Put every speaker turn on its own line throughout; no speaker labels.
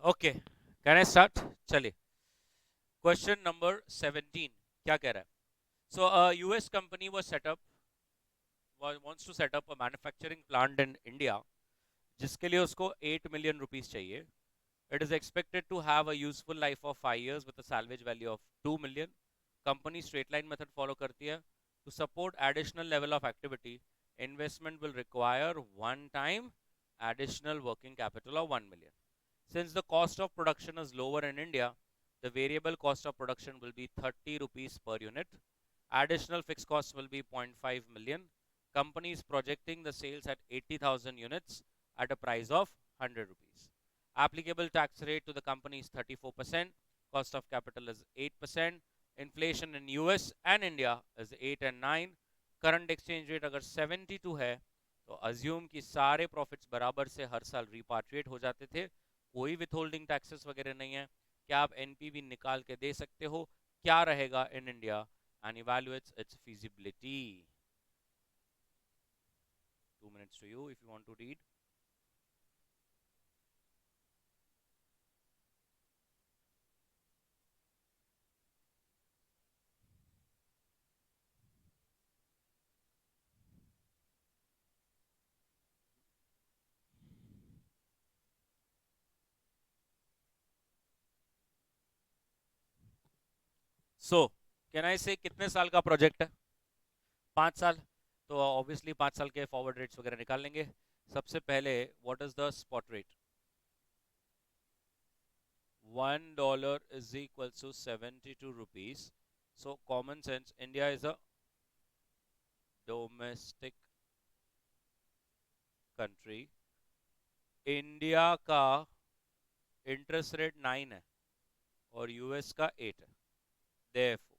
Okay, can I start? चलिए, question number 17 क्या कह रहा है? So US company wants to set up a manufacturing plant in India, जिसके लिए उसको 8 मिलियन रुपीस चाहिए. It is expected to have a useful life of 5 years with a salvage value of 2 million. Company straight line method follow करती है. To support additional level of activity, investment will require one time additional working capital of 1 million. Since the cost of production is lower in India, the variable cost of production will be 30 rupees per unit. Additional fixed costs will be 0.5 million. Company is projecting the sales at 80,000 units at a price of 100 rupees. Applicable tax rate to the company is 34%. Cost of capital is 8%. Inflation in US and India is 8 and 9. Current exchange rate अगर 72 है तो assume कि सारे profits बराबर से हर साल रिपाट्रिएट हो जाते थे, कोई विथहोल्डिंग टैक्सेस वगैरह नहीं है. क्या आप एनपीवी निकाल के दे सकते हो? क्या रहेगा in India? And evaluates its feasibility. 2 minutes to you if you want to read. So can I से कितने साल का प्रोजेक्ट है? 5 साल. तो ऑब्वियसली 5 साल के फॉरवर्ड रेट्स वगैरह निकाल लेंगे. सबसे पहले what is the spot rate? $1 is equal to 72 rupees. So common sense, India is a domestic country. India का इंटरेस्ट रेट 9 है और यूएस का 8 है. देयरफॉर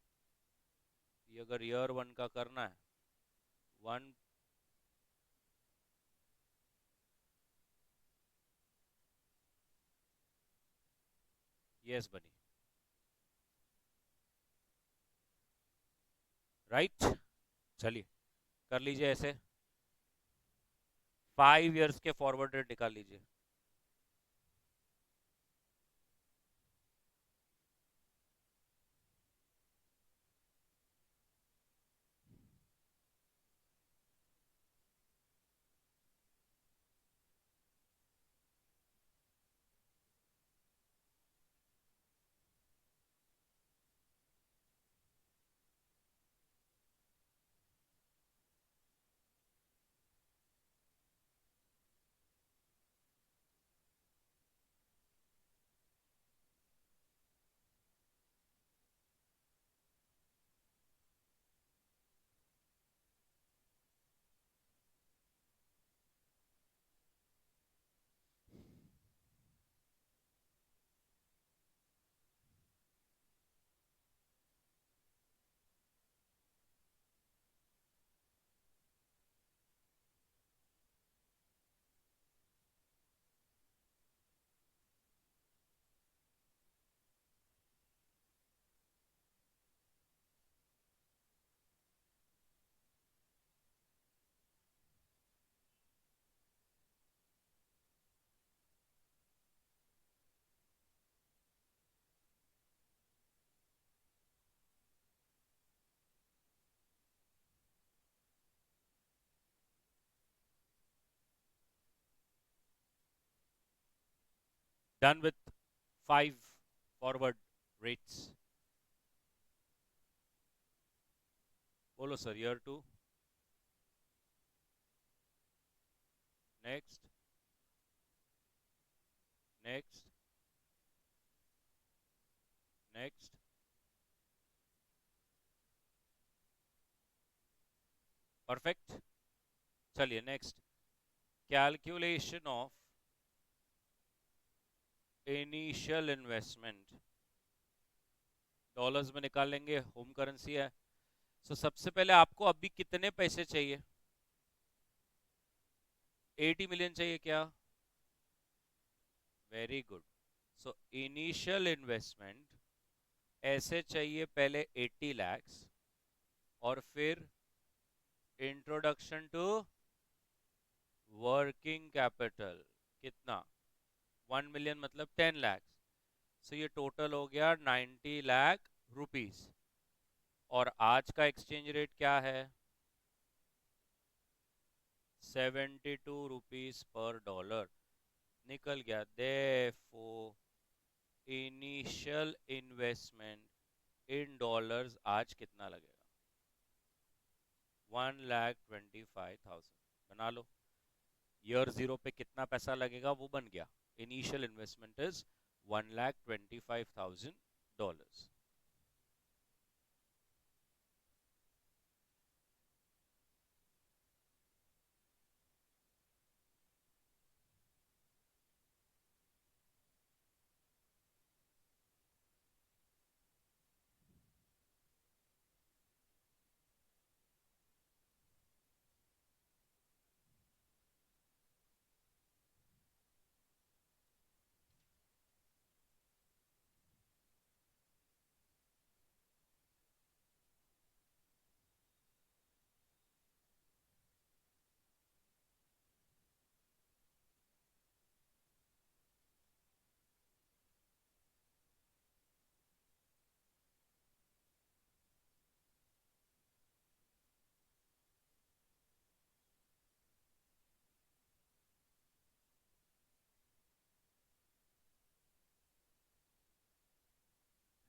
ये अगर ईयर 1 का करना है, वन यस बनी, राइट. चलिए कर लीजिए ऐसे. 5 इयर्स के फॉरवर्ड रेट निकाल लीजिए. Done with 5 forward rates. बोलो sir. Year 2. Next. Next. Next. Perfect. चलिए next. Calculation of initial investment dollars में निकाल लेंगे, होम करेंसी है. सो सबसे पहले आपको अभी कितने पैसे चाहिए? 80 मिलियन चाहिए क्या? Very good. So initial investment ऐसे चाहिए पहले 80 lakhs और फिर इंट्रोडक्शन टू वर्किंग कैपिटल कितना? 1 million मतलब 10 लाख। सो ये टोटल हो गया 90 लाख रुपीस। और आज का एक्सचेंज रेट क्या है? 72 रुपीज पर डॉलर। निकल गया। Therefore initial investment in dollars आज कितना लगेगा? 1,25,000। बना लो। ईयर जीरो पे कितना पैसा लगेगा वो बन गया। Initial investment is $1,25,000।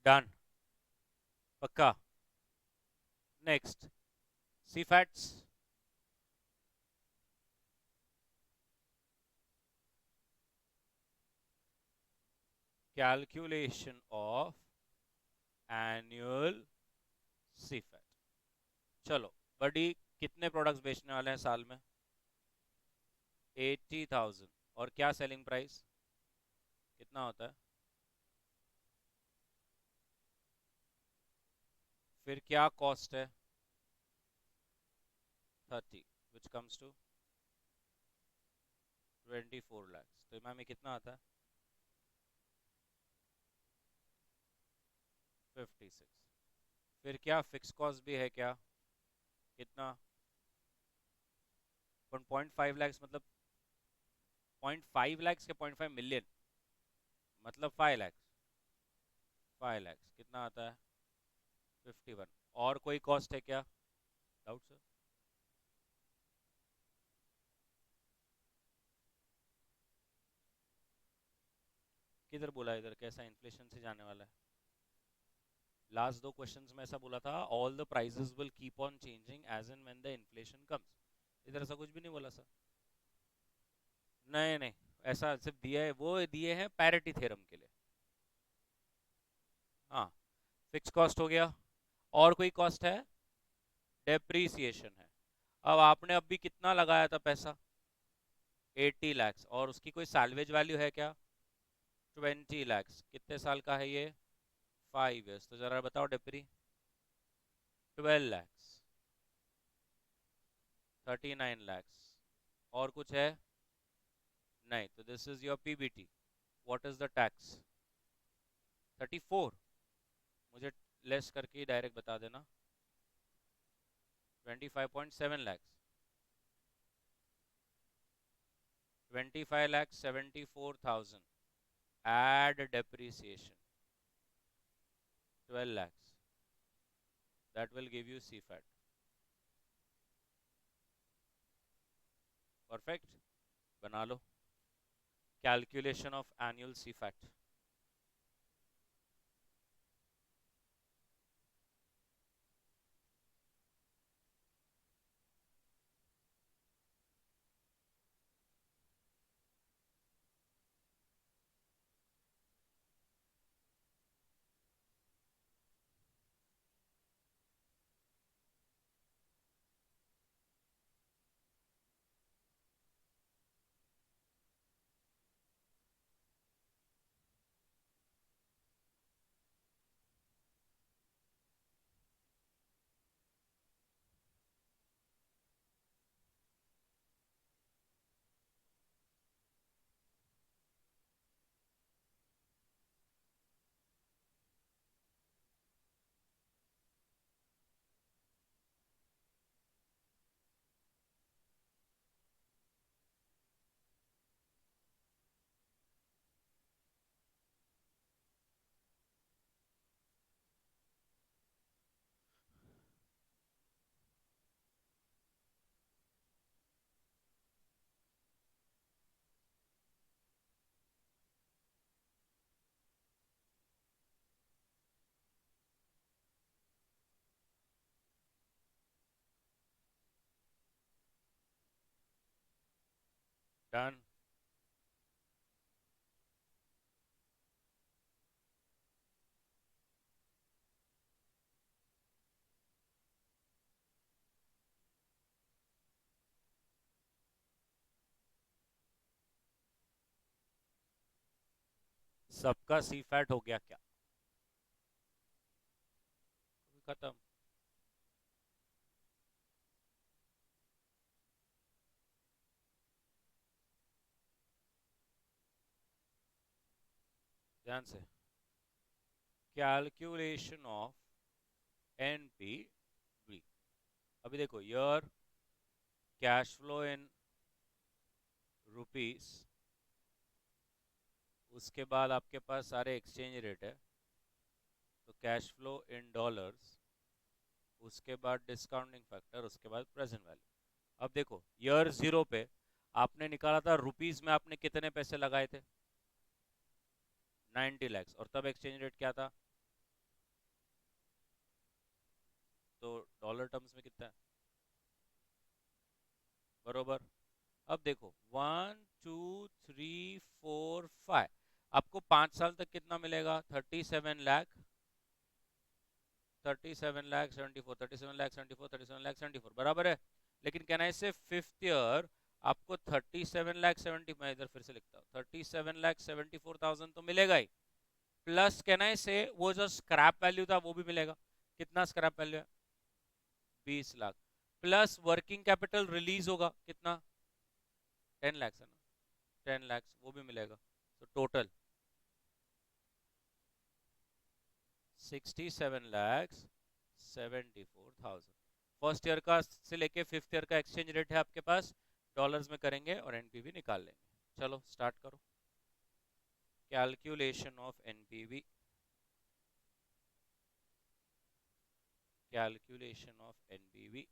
डन। पक्का। Next. CFATs. Calculation of annual CFAT. चलो बडी, कितने प्रोडक्ट्स बेचने वाले हैं साल में? 80,000। और क्या सेलिंग प्राइस कितना होता है? फिर क्या कॉस्ट है? 30, विच कम्स टू 24 लाख। तो इमाम में कितना आता है? 56। फिर क्या फिक्स कॉस्ट भी है क्या? कितना? 0.5 लाख मतलब 0.5 लाख के 0.5 मिलियन मतलब 5 लाख। 5 लाख कितना आता है? 51। और कोई कॉस्ट है क्या? Doubt sir. किधर बोला? इधर कैसा इन्फ्लेशन से जाने वाला है? लास्ट दो क्वेश्चंस में ऐसा बोला था, all the prices will keep on changing as and when the inflation comes. इधर ऐसा कुछ भी नहीं बोला सर। नहीं नहीं, ऐसा सिर्फ दिया है, वो दिए हैं पैरिटी थ्योरम के लिए। हाँ। फिक्स कॉस्ट हो गया। और कोई कॉस्ट है? डेप्रीसिएशन है। अब आपने अभी कितना लगाया था पैसा? 80 लाख। और उसकी कोई सैल्वेज वैल्यू है क्या? 20 लाख। कितने साल का है ये? 5 years। तो जरा बताओ डेप्री। 12 लाख। 39 लाख। और कुछ है? नहीं। तो this is your PBT. What is the tax? 34। मुझे लेस करके ही डायरेक्ट बता देना। 25.7 lakh. 25,74,000 add depreciation 12 lakhs, that will give you CFAT। Perfect. बना लो calculation of annual CFAT। Done. सबका सी फैट हो गया क्या? खत्म। ध्यान से, कैलकुलेशन ऑफ एनपीवी। अभी देखो, your cash flow in rupees, उसके बाद आपके पास सारे एक्सचेंज रेट है, तो कैश फ्लो इन डॉलर्स, उसके बाद डिस्काउंटिंग फैक्टर, उसके बाद प्रेजेंट वैल्यू। अब देखो, ईयर जीरो पे आपने निकाला था रुपीस में, आपने कितने पैसे लगाए थे? 90 लैक्स, और तब एक्सचेंज रेट क्या था? तो डॉलर टर्म्स में कितना है? बरोबर। अब देखो, 1 2 3 4 5, आपको 5 साल तक कितना मिलेगा? 37 लाख, 37 लाख 74, 37 लाख 74, 37 लाख 74, बराबर है। लेकिन कैन आई से फिफ्थ ईयर आपको 37 लाख 70, मैं इधर फिर से लिखता हूँ, 37 लाख 74,000 तो मिलेगा ही। प्लस कैन आई से वो जो स्क्रैप वैल्यू था वो भी मिलेगा। कितना स्क्रैप वैल्यू है? 20 lakh. Plus working capital release होगा कितना? 10 लैक्स है ना, 10 लैक्स वो भी मिलेगा। तो टोटल 67 लाख 74,000। फर्स्ट ईयर का से लेके फिफ्थ ईयर का एक्सचेंज रेट है आपके पास, डॉलर्स में करेंगे और एनपीवी निकाल लेंगे। चलो स्टार्ट करो। Calculation of NPV, calculation of NPV.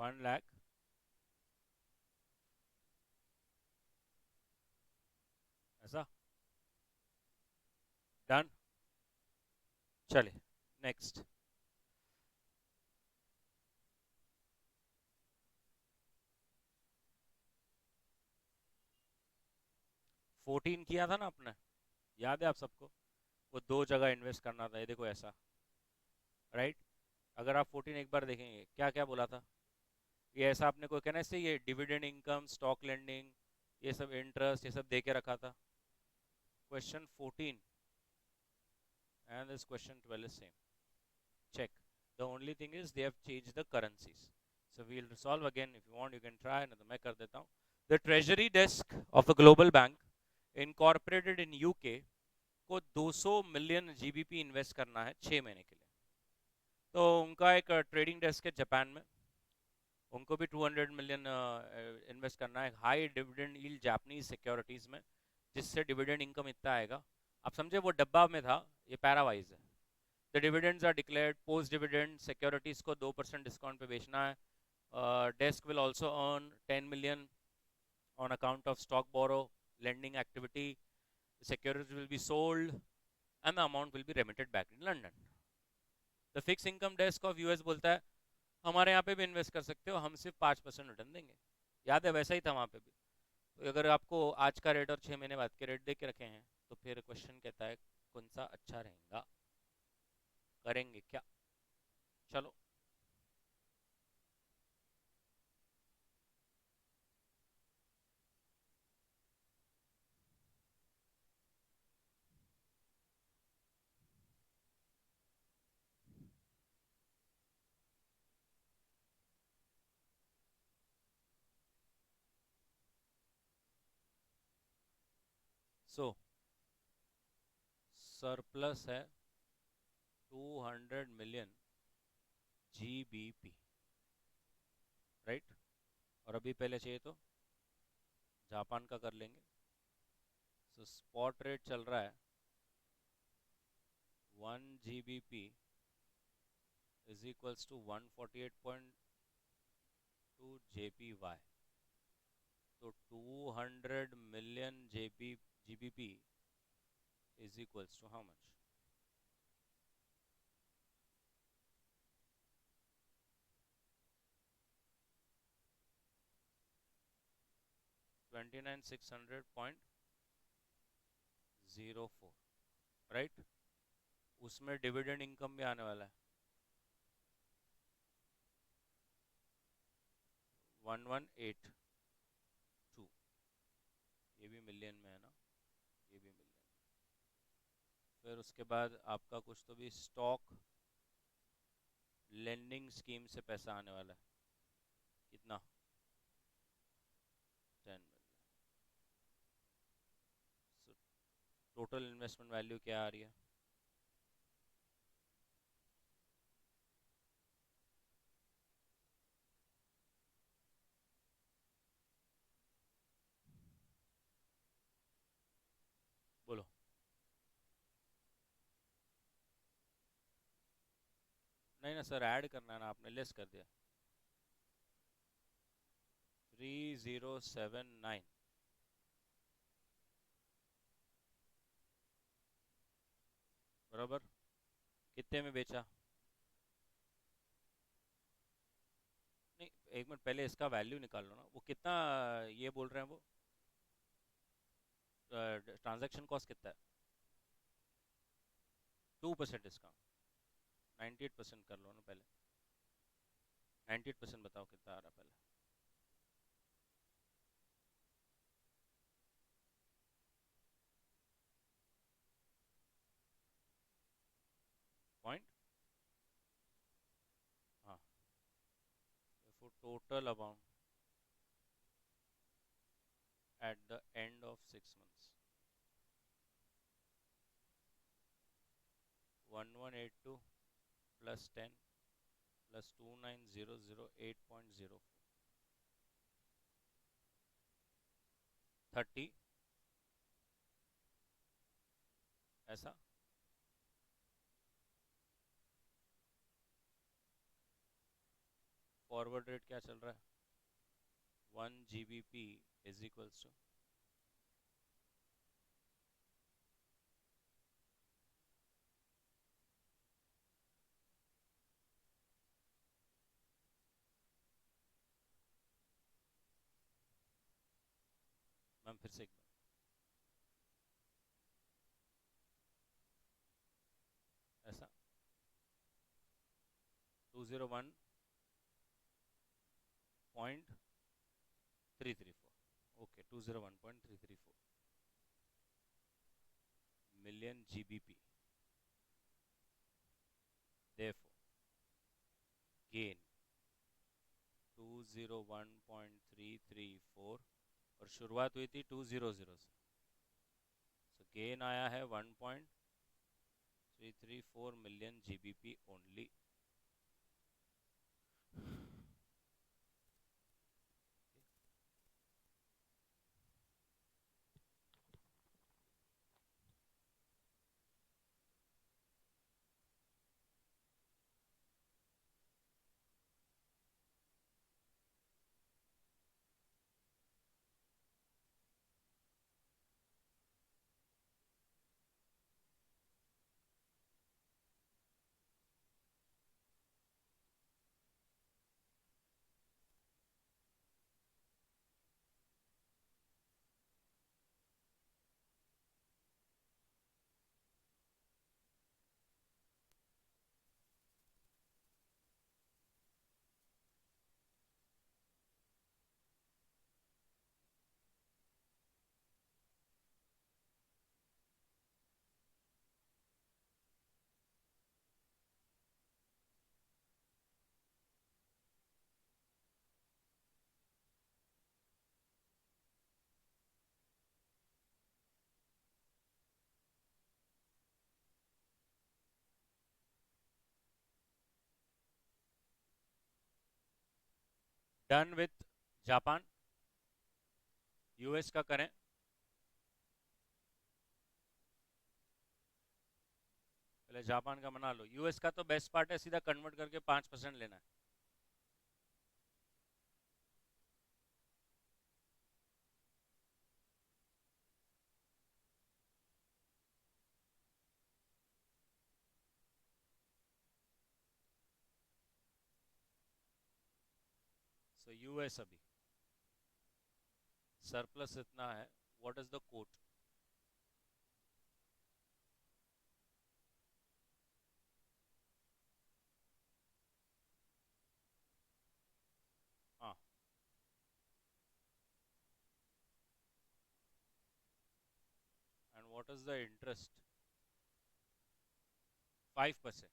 1 lakh. ऐसा। डन। चलिए नेक्स्ट। 14 किया था ना आपने, याद है आप सबको? वो दो जगह इन्वेस्ट करना था, ये देखो ऐसा, राइट? अगर आप 14 एक बार देखेंगे क्या क्या बोला था, ये ऐसा आपने कोई कहना इससे, ये डिविडेंड इनकम, स्टॉक लेंडिंग, ये सब इंटरेस्ट, ये सब दे के रखा था। Question 14 and this question 12 is same. Check. The only thing is they have changed the currencies. So we'll resolve again. If you want, you can try. नहीं तो मैं कर देता हूँ. The Treasury Desk of the Global Bank, incorporated in UK, को 200 million GBP invest करना है 6 महीने के लिए। तो उनका एक ट्रेडिंग डेस्क है जापान में, उनको भी 200 मिलियन इन्वेस्ट करना है high dividend yield Japanese securities में, जिससे डिविडेंड इनकम इतना आएगा। आप समझे, वो डब्बा में था, ये पैरावाइज है। The dividends are declared post dividend, securities को 2% डिस्काउंट पे बेचना है। Desk will also earn 10 million on account of stock borrow lending activity. The securities will be sold and the amount will be remitted back in London. The fixed income desk of US बोलता है हमारे यहाँ पे भी invest कर सकते हो, हम सिर्फ 5% रिटर्न देंगे। याद है, वैसा ही था वहाँ पे भी। तो अगर आपको आज का रेट और 6 महीने बाद के रेट दे के रखे हैं, तो फिर क्वेश्चन कहता है कौन सा अच्छा रहेगा, करेंगे क्या? चलो। सो सरप्लस है 200 मिलियन GBP, राइट? और अभी पहले चाहिए तो जापान का कर लेंगे। सो स्पॉट रेट चल रहा है 1 GBP is equals to 148.2 JPY। तो 200 million GBP is equals to how much? 29,600.04, right? उसमें डिविडेंड इनकम भी आने वाला है 1182, ये भी मिलियन में है ना, ये भी मिलियन। फिर उसके बाद आपका कुछ तो भी स्टॉक लेंडिंग स्कीम से पैसा आने वाला है, कितना? 10 million. So total investment value क्या आ रही है? बोलो। नहीं ना सर, ऐड करना है ना, आपने लेस कर दिया। 3079, बराबर। कितने में बेचा? नहीं, एक मिनट पहले इसका वैल्यू निकाल लो ना, वो कितना ये बोल रहे हैं वो, ट्रांजैक्शन कॉस्ट कितना है? 2% डिस्काउंट, 98% कर लो ना पहले। 98% बताओ कितना आ रहा पहले। पॉइंट, हाँ। For total amount at the end of 6 months, 1182 plus 10 plus 29,008.04, 30, ऐसा। फॉरवर्ड रेट क्या चल रहा है? 1 GBP is equals to, ma'am फिर से एक बार, ऐसा 201.334, okay 201.334 million GBP, therefore gain 201.334 और शुरुआत हुई थी 200 से, सो गेन आया है 1.334 million GBP only. Done with Japan. US का करें? पहले जापान का मना लो. यूएस का तो बेस्ट पार्ट है, सीधा कन्वर्ट करके 5% लेना है. सो यूएस अभी सरप्लस इतना है. What is the quote? हाँ, and what is the interest? 5%.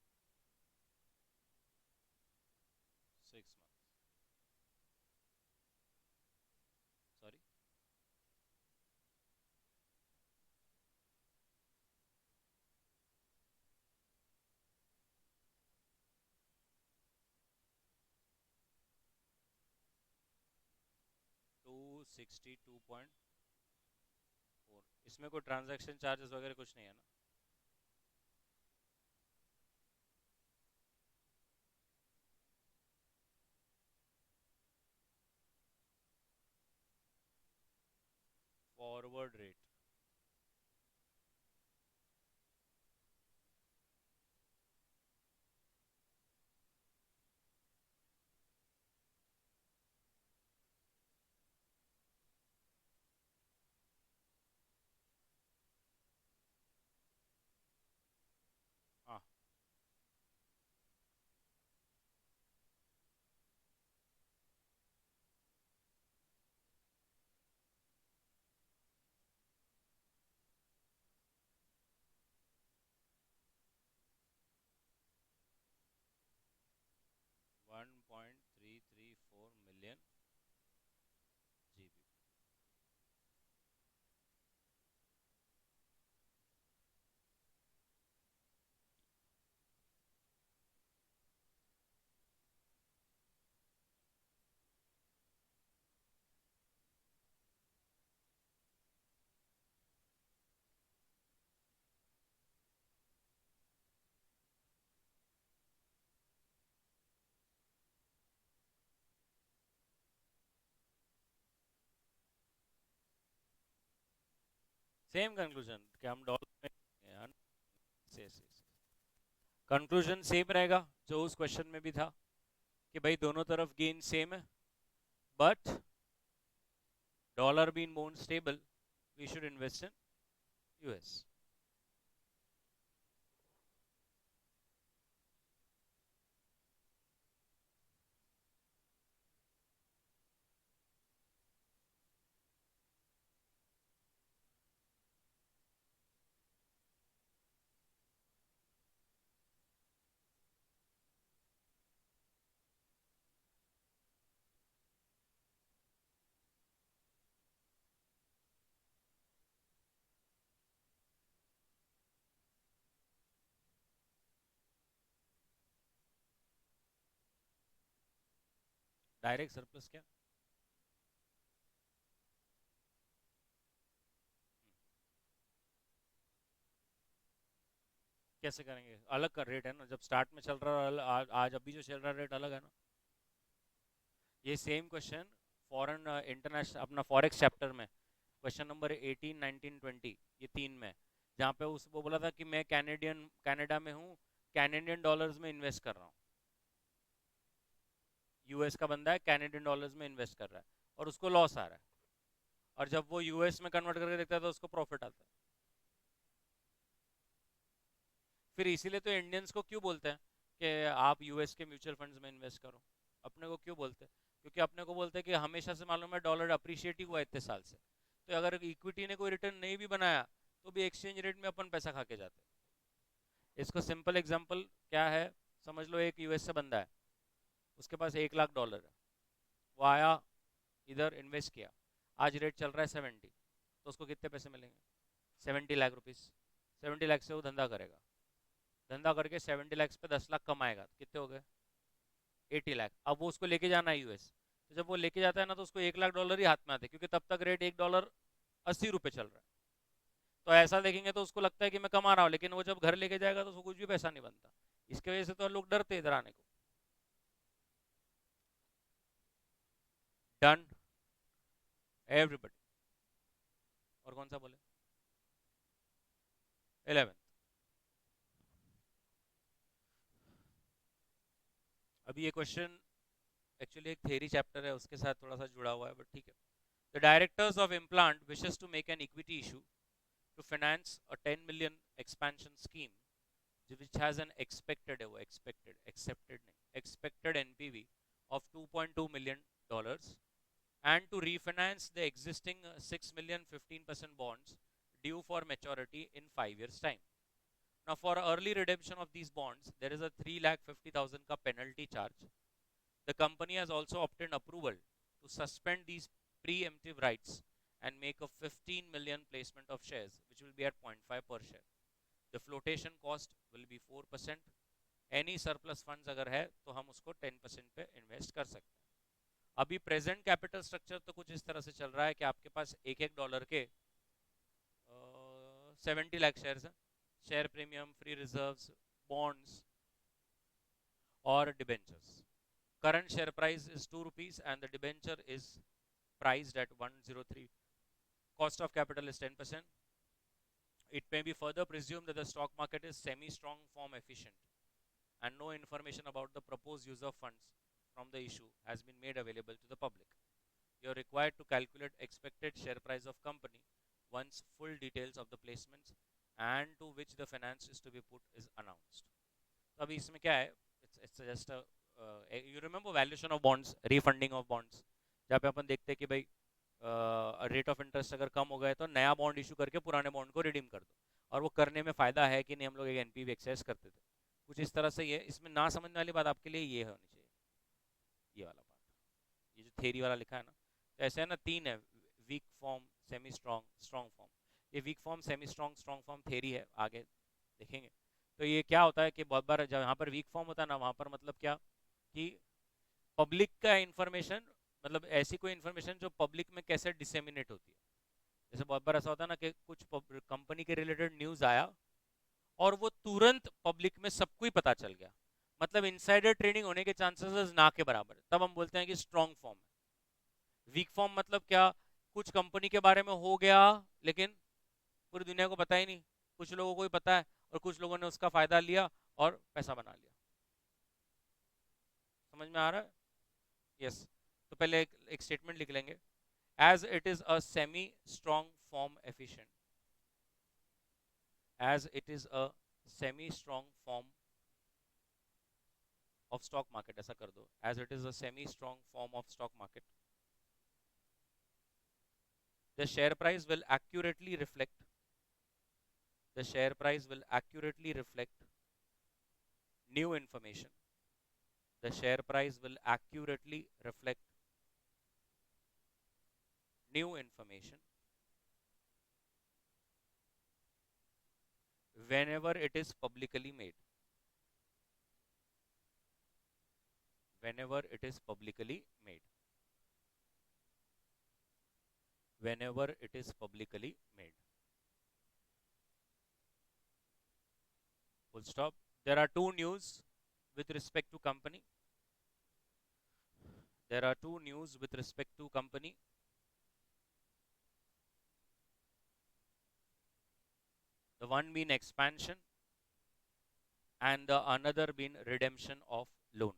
6 months. Sorry, 262.4. इसमें कोई ट्रांजैक्शन चार्जेस वगैरह कुछ नहीं है ना? फॉरवर्ड रेट हाँ. सेम कंक्लूजन कि हम डॉलर में यार, कंक्लूजन सेम रहेगा जो उस क्वेश्चन में भी था कि भाई दोनों तरफ गेन सेम है, but dollar being more stable we should invest in US. Direct surplus क्या? कैसे करेंगे? अलग का रेट है ना, जब स्टार्ट में चल रहा है आज अभी जो चल रहा है रेट अलग है ना. ये सेम क्वेश्चन फॉरेन इंटरनेशनल अपना फॉरेक्स चैप्टर में क्वेश्चन नंबर 18, 19, 20 ये तीन में, जहाँ पे उस वो बोला था कि मैं कनाडा में हूँ, कैनेडियन डॉलर्स में इन्वेस्ट कर रहा हूँ. यूएस का बंदा है, कैनेडियन डॉलर्स में इन्वेस्ट कर रहा है और उसको लॉस आ रहा है, और जब वो यूएस में कन्वर्ट करके देखता है तो उसको प्रॉफिट आता है. फिर इसीलिए तो इंडियंस को क्यों बोलते हैं कि आप यूएस के म्यूचुअल फंड्स में इन्वेस्ट करो. अपने को क्यों बोलते हैं? क्योंकि अपने को बोलते हैं कि हमेशा से मालूम है डॉलर अप्रिशिएट ही हुआ है इतने साल से, तो अगर इक्विटी ने कोई रिटर्न नहीं भी बनाया तो भी एक्सचेंज रेट में अपन पैसा खा के जाते हैं. इसको सिंपल एग्जांपल क्या है, समझ लो एक यूएस से बंदा है, उसके पास 1 लाख डॉलर है, वो आया इधर इन्वेस्ट किया, आज रेट चल रहा है 70, तो उसको कितने पैसे मिलेंगे? 70 लाख रुपीस. 70 लाख से वो धंधा करेगा, धंधा करके 70 लाख पे 10 लाख कमाएगा, तो कितने हो गए? 80 लाख. अब वो उसको लेके जाना है यूएस, तो जब वो लेके जाता है ना तो उसको 1 लाख डॉलर ही हाथ में आते हैं, क्योंकि तब तक रेट $1 80 चल रहा है. तो ऐसा देखेंगे तो उसको लगता है कि मैं कमा रहा हूँ, लेकिन वो जब घर लेके जाएगा तो उसको कुछ भी पैसा नहीं बनता. इसकी वजह से तो लोग डरते हैं इधर आने को. Done everybody. और कौन सा बोले? 11. अभी ये क्वेश्चन एक्चुअली एक थेरी चैप्टर है उसके साथ थोड़ा सा जुड़ा हुआ है, बट ठीक है. The directors of implant wishes to make an equity issue to finance a 10 million expansion scheme which has an expected NPV of 2.2 million dollars, and to refinance the existing 6 million 15% bonds due for maturity in 5 years time. Now for early redemption of these bonds there is a 3,50,000 ka penalty charge. The company has also obtained approval to suspend these preemptive rights and make a 15 million placement of shares, which will be at 0.5 per share. The flotation cost will be 4%. Any surplus funds अगर है तो हम उसको 10% पे invest कर सकते हैं. अभी प्रेजेंट कैपिटल स्ट्रक्चर तो कुछ इस तरह से चल रहा है कि आपके पास $1 के 70 लाख शेयर्स हैं, share premium, free reserves, bonds और debentures. Current share price is 2 rupees and the debenture is priced at 103. Cost of capital is 10%. It may be further presumed that the stock market is semi-strong form efficient and no information about the proposed use of funds from the issue has been made available to the public. You are required to calculate expected share price of company once full details of the placements and to which the finance is to be put is announced. तो अभी इसमें क्या है, it's just a you remember valuation of bonds, refunding of bonds, जहाँ पे अपन देखते हैं कि भाई रेट ऑफ इंटरेस्ट अगर कम हो गए तो नया बॉन्ड इशू करके पुराने बॉन्ड को रिडीम कर दो, और वो करने में फ़ायदा है कि नहीं, हम लोग एक एनपीवी एक्सेस करते थे, कुछ इस तरह से. ये इसमें ना समझने वाली बात आपके लिए ये होनी चाहिए, ये वाला पार्ट, ये जो थेरी वाला लिखा है ना, तो ऐसे है ना, तीन है: weak form, semi strong, strong form. ये weak form, semi strong, strong form theory है, आगे देखेंगे. तो ये क्या होता है कि बहुत बार जब यहाँ पर वीक फॉर्म होता है ना, वहाँ पर मतलब क्या कि पब्लिक का इंफॉर्मेशन, मतलब ऐसी कोई इंफॉर्मेशन जो पब्लिक में कैसे डिसेमिनेट होती है. जैसे बहुत बार ऐसा होता है ना कि कुछ कंपनी के रिलेटेड न्यूज़ आया और वो तुरंत पब्लिक में सबको ही पता चल गया, मतलब इनसाइडर ट्रेडिंग होने के चांसेस ना के बराबर, तब हम बोलते हैं कि स्ट्रॉन्ग फॉर्म है. वीक फॉर्म मतलब क्या, कुछ कंपनी के बारे में हो गया लेकिन पूरी दुनिया को पता ही नहीं, कुछ लोगों को ही पता है और कुछ लोगों ने उसका फायदा लिया और पैसा बना लिया। समझ में आ रहा है? यस। तो पहले एक स्टेटमेंट लिख लेंगे, as it is a semi strong form efficient, as it is a semi strong form of stock market, ऐसा कर दो, as it is a semi strong form of stock market, the share price will accurately reflect, the share price will accurately reflect new information, the share price will accurately reflect new information whenever it is publicly made, whenever it is publicly made, whenever it is publicly made, full stop. There are two news with respect to company, there are two news with respect to company, the one being expansion and the another being redemption of loan.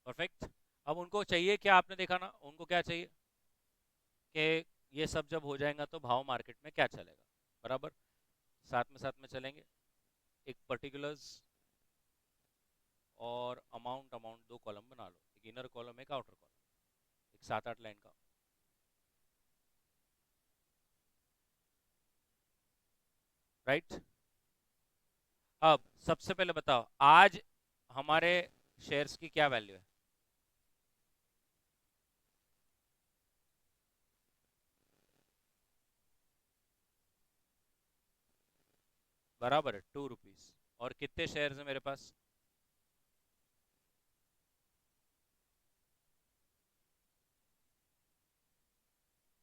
Perfect. अब उनको चाहिए क्या, आपने देखा ना उनको क्या चाहिए कि ये सब जब हो जाएगा तो भाव मार्केट में क्या चलेगा, बराबर। साथ में चलेंगे। एक पर्टिकुलर्स और अमाउंट अमाउंट दो कॉलम बना लो, एक इनर कॉलम एक आउटर कॉलम, एक 7-8 लाइन का। राइट। अब सबसे पहले बताओ आज हमारे शेयर्स की क्या वैल्यू है? बराबर है 2 रुपीज। और कितने शेयर्स है मेरे पास?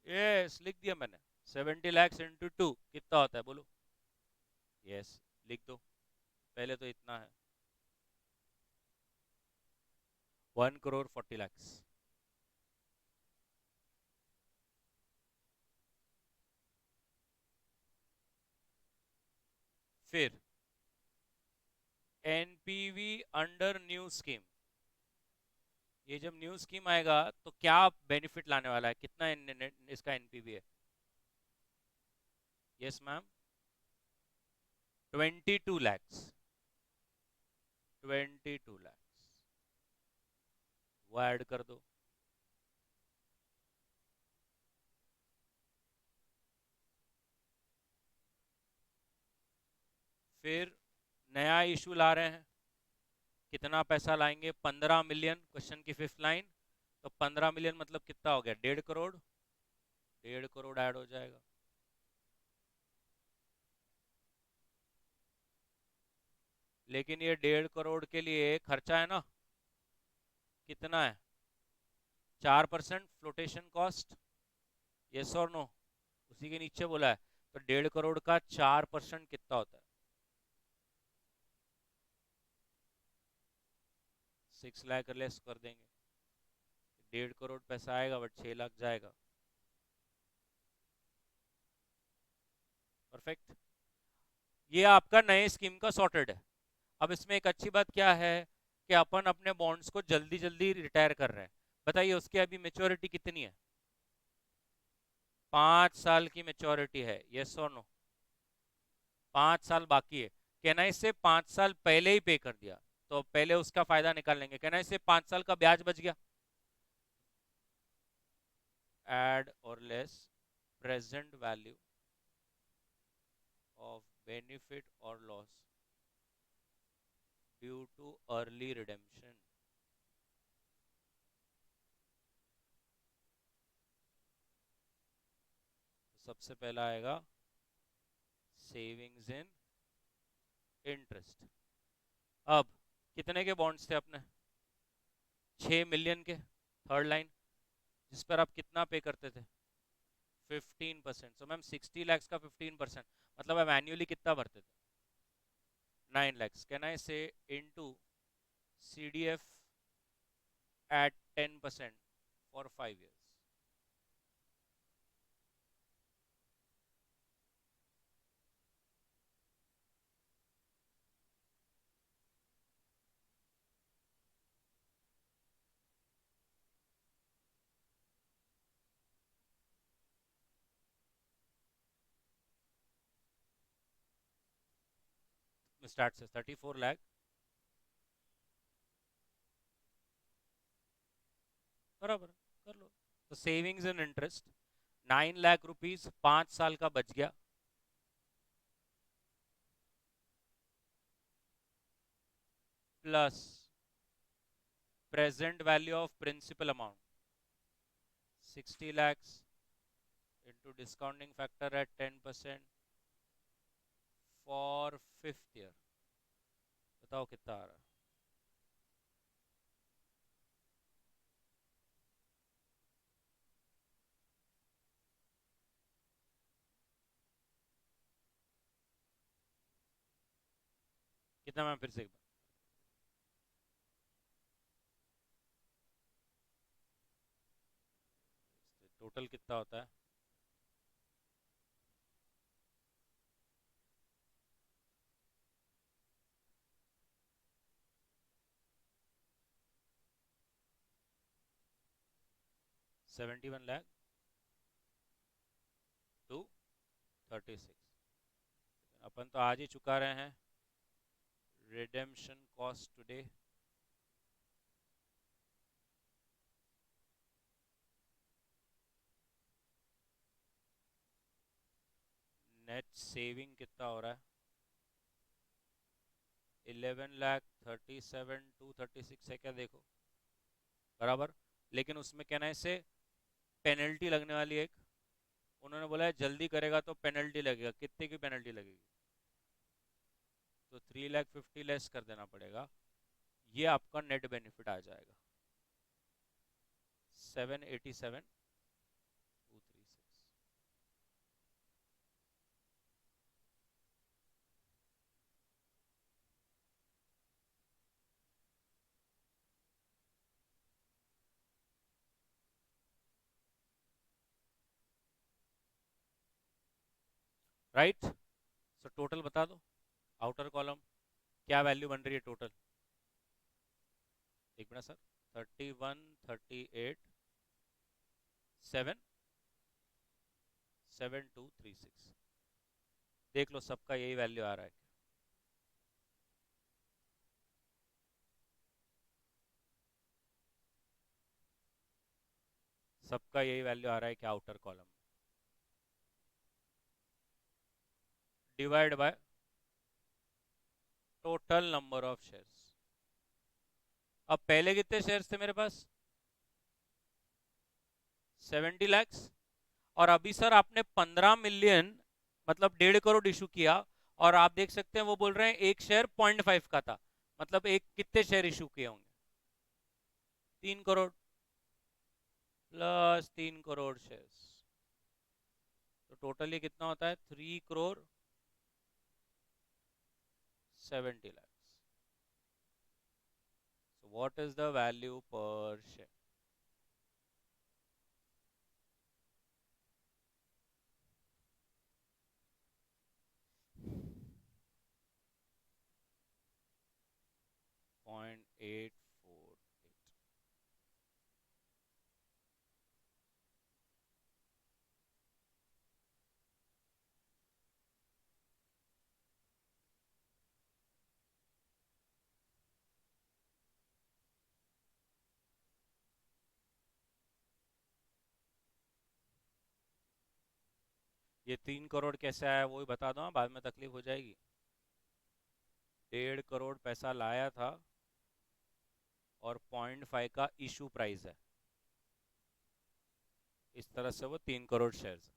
यस, लिख दिया मैंने। 70 lakhs इंटू 2 कितना होता है बोलो? यस, लिख दो। पहले तो इतना है 1 crore 40 lakhs। फिर एनपीवी अंडर न्यू स्कीम, ये जब न्यू स्कीम आएगा तो क्या बेनिफिट लाने वाला है, कितना इसका एनपीवी है? Yes ma'am, 22 lakhs, 22 lakhs। वो ऐड कर दो। फिर नया इशू ला रहे हैं, कितना पैसा लाएंगे? 15 मिलियन, क्वेश्चन की 5th लाइन। तो 15 मिलियन मतलब कितना हो गया? 1.5 करोड़। 1.5 करोड़ ऐड हो जाएगा। लेकिन ये 1.5 करोड़ के लिए खर्चा है ना, कितना है? 4% फ्लोटेशन कॉस्ट। यस और नो? उसी के नीचे बोला है। तो 1.5 करोड़ का 4% कितना होता है? 6 लाख लेस कर देंगे, 1.5 करोड़ पैसा आएगा बट 6 लाख जाएगा। परफेक्ट। ये आपका नए स्कीम का सॉर्टेड है। अब इसमें एक अच्छी बात क्या है कि अपन अपने बॉन्ड्स को जल्दी जल्दी रिटायर कर रहे हैं। बताइए उसकी अभी मेच्योरिटी कितनी है? 5 साल की मेच्योरिटी है। यस और नो? 5 साल बाकी है। कहना इससे 5 साल पहले ही पे कर दिया तो पहले उसका फायदा निकाल लेंगे। कहना इससे 5 साल का ब्याज बच गया। एड और less present value of benefit और loss due to early redemption. सबसे पहला आएगा सेविंग्स इन इंटरेस्ट। अब कितने के बॉन्ड्स थे अपने? 6 मिलियन के। थर्ड लाइन, जिस पर आप कितना पे करते थे? 15%। सो मैम 60 lakhs का 15%, मतलब हम एनुअली कितना भरते थे? 9 lakhs। Can I say into CDF at 10% for 5 years? Start से 34 लाख, बराबर, कर लो। तो savings and interest 9 lakh rupees 5 साल का बच गया, plus present value of principal amount 60 lakhs into discounting factor at 10% for 5th year। बताओ कितना आ रहा है? कितना मैम, फिर से एक बार, टोटल कितना होता है? 71 लाख टू 36। अपन तो आज ही चुका रहे हैं redemption cost today. Net saving कितना हो रहा है? 11,37,236 है क्या, देखो, बराबर। लेकिन उसमें कहना है से पेनल्टी लगने वाली है एक, उन्होंने बोला है जल्दी करेगा तो पेनल्टी लगेगा। कितने की पेनल्टी लगेगी? तो 3,50,000 लेस कर देना पड़ेगा। ये आपका नेट बेनिफिट आ जाएगा 787,236। राइट। सो टोटल बता दो, आउटर कॉलम क्या वैल्यू बन रही है टोटल? एक मिनट सर, 31,38,7,7,236। देख लो सबका यही वैल्यू आ रहा है। सबका यही वैल्यू आ रहा है क्या outer column? Divide by total number of shares. अब पहले कितने शेयर्स थे मेरे पास? 70 lakhs। और अभी सर आपने 15 मिलियन, मतलब 1.5 करोड़ इशू किया। और आप देख सकते हैं वो बोल रहे हैं एक शेयर 0.5 का था, मतलब एक कितने शेयर इशू किए होंगे? 3 करोड़, प्लस 3 करोड़ शेयर्स, तो टोटल ये कितना होता है? 3,70,00,000। So what is the value per share? Point 848। ये 3 करोड़ कैसे आया वो भी बता दो, बाद में तकलीफ हो जाएगी। 1.5 करोड़ पैसा लाया था और 0.5 का इशू प्राइस है, इस तरह से वो 3 crore shares.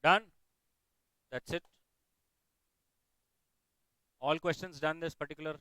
Done. That's it. All questions done this particular